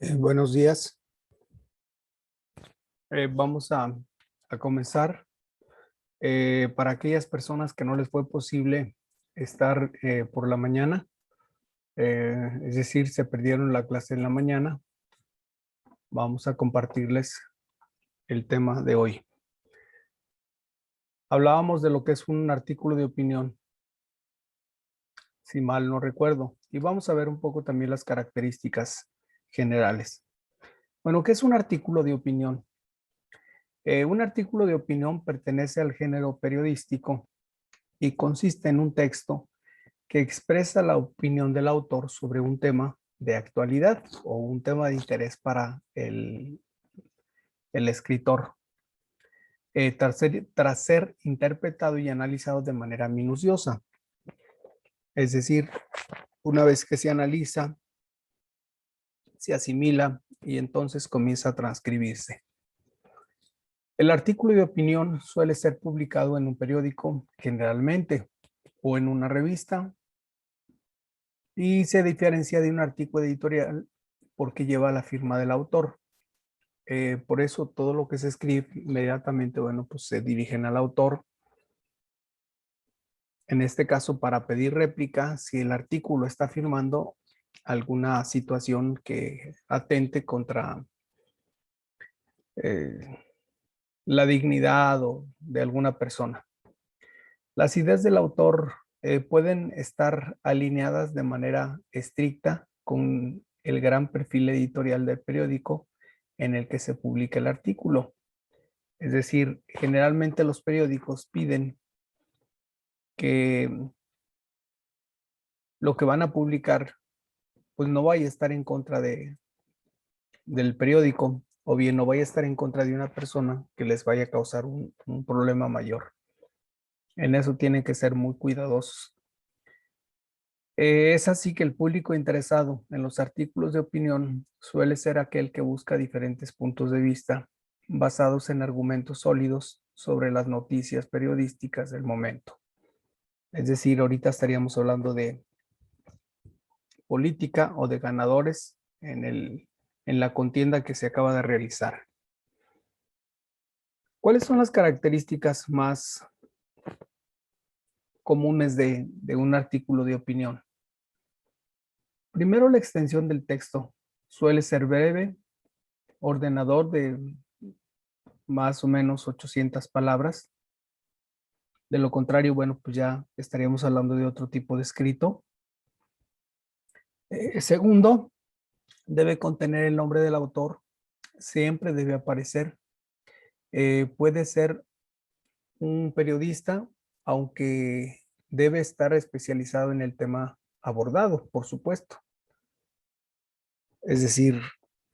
Buenos días. Vamos a comenzar. Para aquellas personas que no les fue posible estar por la mañana, es decir, se perdieron la clase en la mañana, vamos a compartirles el tema de hoy. Hablábamos de lo que es un artículo de opinión, si mal no recuerdo, y vamos a ver un poco también las características generales. Bueno, ¿qué es un artículo de opinión? Un artículo de opinión pertenece al género periodístico y consiste en un texto que expresa la opinión del autor sobre un tema de actualidad o un tema de interés para el escritor, tras ser interpretado y analizado de manera minuciosa. Es decir, una vez que se analiza, se asimila y entonces comienza a transcribirse. El artículo de opinión suele ser publicado en un periódico generalmente o en una revista y se diferencia de un artículo editorial porque lleva la firma del autor. Por eso todo lo que se escribe inmediatamente, bueno, pues se dirigen al autor. En este caso, para pedir réplica, si el artículo está firmando alguna situación que atente contra eh, la dignidad o de alguna persona. Las ideas del autor pueden estar alineadas de manera estricta con el gran perfil editorial del periódico en el que se publica el artículo. Es decir, generalmente los periódicos piden que lo que van a publicar pues no vaya a estar en contra del periódico o bien no vaya a estar en contra de una persona que les vaya a causar un problema mayor. En eso tienen que ser muy cuidadosos. Es así que el público interesado en los artículos de opinión suele ser aquel que busca diferentes puntos de vista basados en argumentos sólidos sobre las noticias periodísticas del momento. Es decir, ahorita estaríamos hablando de política o de ganadores en la contienda que se acaba de realizar. ¿Cuáles son las características más comunes de un artículo de opinión? Primero, la extensión del texto suele ser breve, ordenador de más o menos 800 palabras. De lo contrario, bueno, pues ya estaríamos hablando de otro tipo de escrito. Segundo, debe contener el nombre del autor, siempre debe aparecer. Puede ser un periodista, aunque debe estar especializado en el tema abordado, por supuesto. Es decir,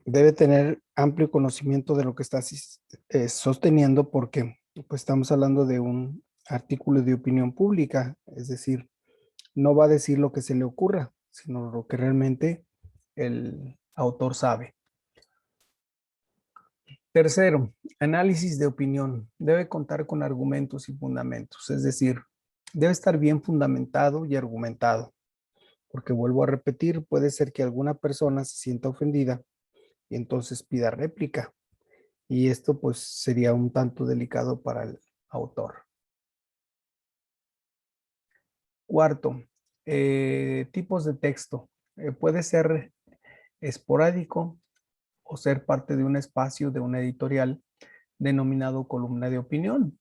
debe tener amplio conocimiento de lo que está sosteniendo porque pues, estamos hablando de un artículo de opinión pública, es decir, no va a decir lo que se le ocurra, sino lo que realmente el autor sabe. Tercero, análisis de opinión. Debe contar con argumentos y fundamentos, es decir, debe estar bien fundamentado y argumentado, porque vuelvo a repetir, puede ser que alguna persona se sienta ofendida y entonces pida réplica, y esto pues sería un tanto delicado para el autor. Cuarto, tipos de texto. Puede ser esporádico o ser parte de un espacio de una editorial denominado columna de opinión.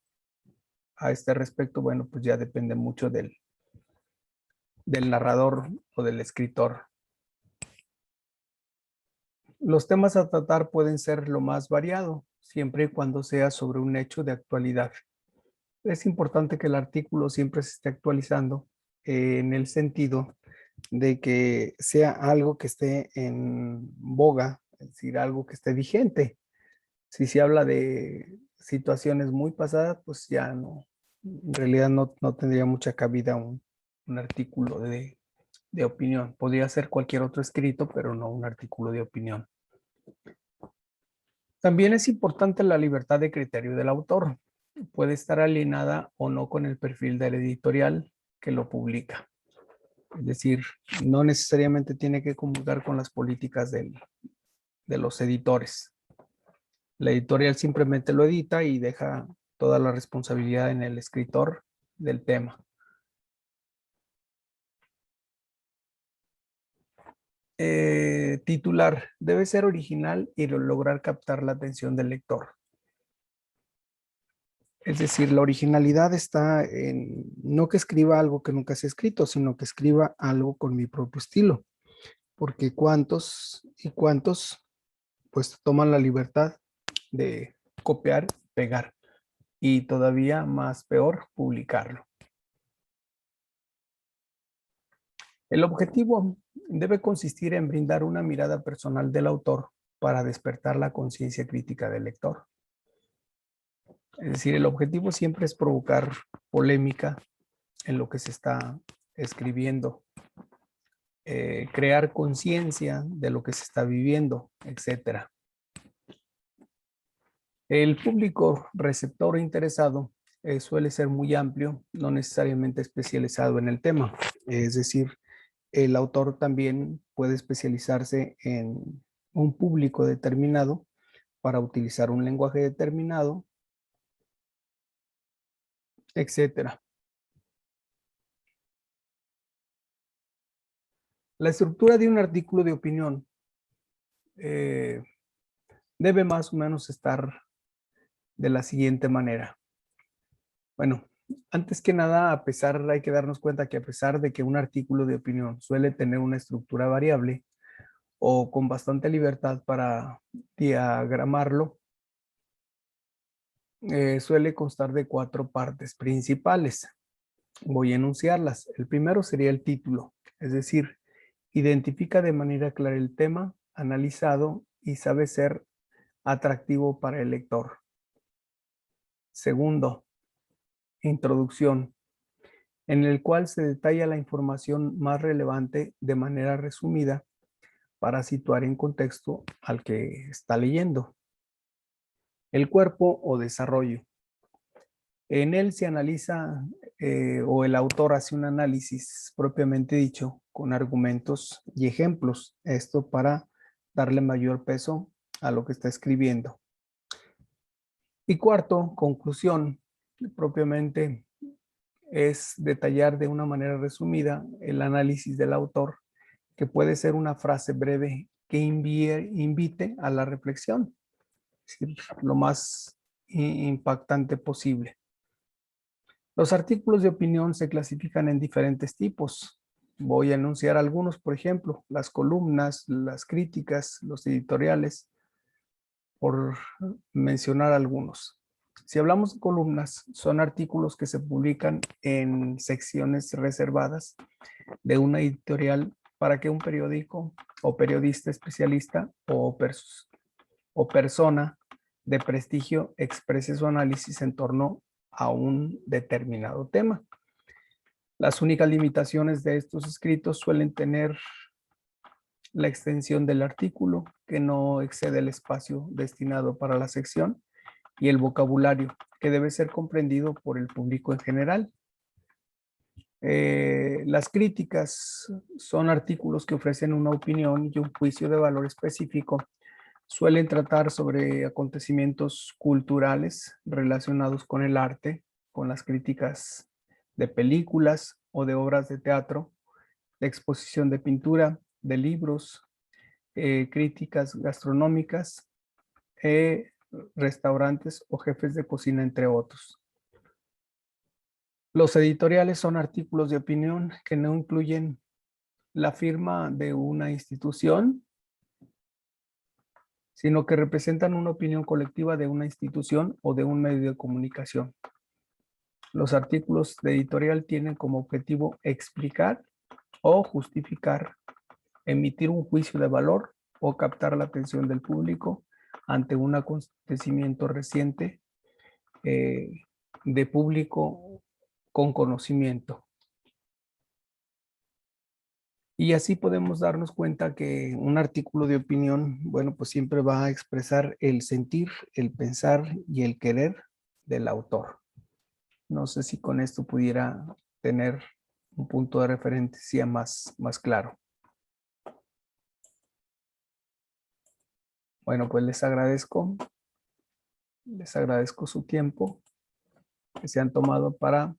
A este respecto, bueno, pues ya depende mucho del narrador o del escritor. Los temas a tratar pueden ser lo más variado, siempre y cuando sea sobre un hecho de actualidad. Es importante que el artículo siempre se esté actualizando en el sentido de que sea algo que esté en boga, es decir, algo que esté vigente. Si se habla de situaciones muy pasadas, pues ya no, en realidad no tendría mucha cabida un artículo de opinión. Podría ser cualquier otro escrito, pero no un artículo de opinión. También es importante la libertad de criterio del autor. Puede estar alineada o no con el perfil del editorial que lo publica. Es decir, no necesariamente tiene que comulgar con las políticas de los editores. La editorial simplemente lo edita y deja toda la responsabilidad en el escritor del tema. Titular. Debe ser original y lograr captar la atención del lector. Es decir, la originalidad está en no que escriba algo que nunca se ha escrito, sino que escriba algo con mi propio estilo. Porque cuántos y cuántos pues toman la libertad de copiar, pegar y todavía más peor, publicarlo. El objetivo debe consistir en brindar una mirada personal del autor para despertar la conciencia crítica del lector. Es decir, el objetivo siempre es provocar polémica en lo que se está escribiendo, crear conciencia de lo que se está viviendo, etc. El público receptor interesado suele ser muy amplio, no necesariamente especializado en el tema. Es decir, el autor también puede especializarse en un público determinado para utilizar un lenguaje determinado, etc. La estructura de un artículo de opinión debe más o menos estar de la siguiente manera. Bueno, antes que nada, hay que darnos cuenta que a pesar de que un artículo de opinión suele tener una estructura variable o con bastante libertad para diagramarlo, suele constar de 4 partes principales. Voy a enunciarlas. El primero sería el título, es decir, identifica de manera clara el tema analizado y sabe ser atractivo para el lector. Segundo, introducción, en el cual se detalla la información más relevante de manera resumida para situar en contexto al que está leyendo. El cuerpo o desarrollo. En él se analiza o el autor hace un análisis propiamente dicho con argumentos y ejemplos. Esto para darle mayor peso a lo que está escribiendo. Y cuarto, conclusión. Propiamente es detallar de una manera resumida el análisis del autor, que puede ser una frase breve que invite a la reflexión, es decir, lo más impactante posible. Los artículos de opinión se clasifican en diferentes tipos. Voy a enunciar algunos, por ejemplo, las columnas, las críticas, los editoriales, por mencionar algunos. Si hablamos de columnas, son artículos que se publican en secciones reservadas de una editorial para que un periódico o periodista especialista o persona de prestigio exprese su análisis en torno a un determinado tema. Las únicas limitaciones de estos escritos suelen tener la extensión del artículo, que no excede el espacio destinado para la sección, y el vocabulario, que debe ser comprendido por el público en general. Las críticas son artículos que ofrecen una opinión y un juicio de valor específico. Suelen tratar sobre acontecimientos culturales relacionados con el arte, con las críticas de películas o de obras de teatro, de exposición de pintura, de libros, críticas gastronómicas, restaurantes o jefes de cocina, entre otros. Los editoriales son artículos de opinión que no incluyen la firma de una institución, sino que representan una opinión colectiva de una institución o de un medio de comunicación. Los artículos de editorial tienen como objetivo explicar o justificar, emitir un juicio de valor o captar la atención del público ante un acontecimiento reciente de público con conocimiento. Y así podemos darnos cuenta que un artículo de opinión, bueno, pues siempre va a expresar el sentir, el pensar y el querer del autor. No sé si con esto pudiera tener un punto de referencia más claro. Bueno, pues les agradezco su tiempo que se han tomado para